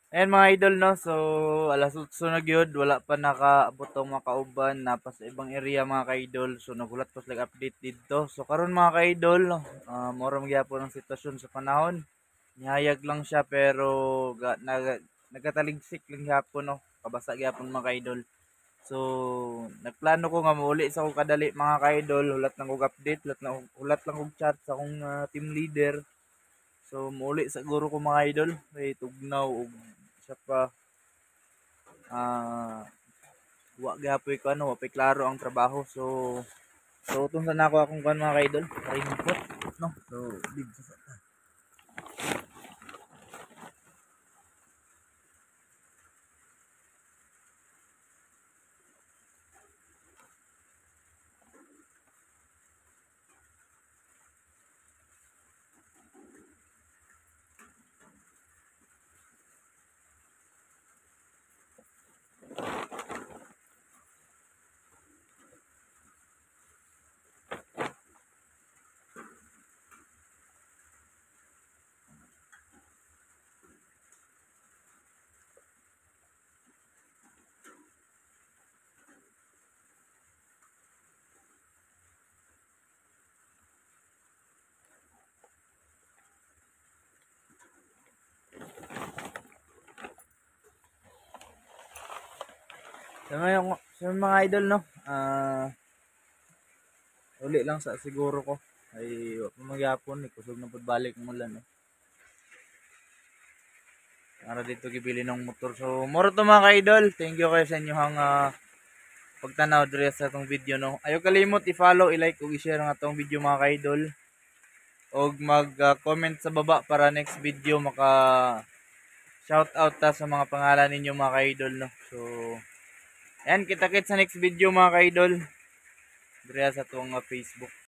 Ayan mga idol no, so alas 8 na gyud, wala pa nakaabot ang mga kauban na pa sa ibang area mga ka-idol. So nagulat ko sila update dito. So karon mga ka-idol, mura magyapon ang sitwasyon sa panahon. Nihayag lang siya pero nagkataligsik lang gyapon no. Kabasa gyapon mga ka-idol. So nagplano ko nga mauli sa akong kadali mga ka-idol, hulat lang og update, hulat lang og chat sa akong team leader. So mauli siguro ko mga idol, kay tugnaw og isa pa ah wa gyapon ko ano, wa pay klaro ang trabaho. So utong sa nako akong kan mga idol, input no. So big sa mga idol no. Uli lang sa siguro ko ay wa pa magyapon, kusog na pud balik mo lang no. Para dito gibili ng motor. So moro to mga ka-idol. Thank you kayo sa inyong pagtanaw diri sa atong video no. Ayo kalimot i-follow, i-like ug i-share ang atong video mga ka-idol. Og mag-comment sa baba para next video maka shout out ta sa mga pangalan ninyo mga ka-idol no. So ayan, kita-kits sa next video mga ka-idol. Diri sa atong Facebook.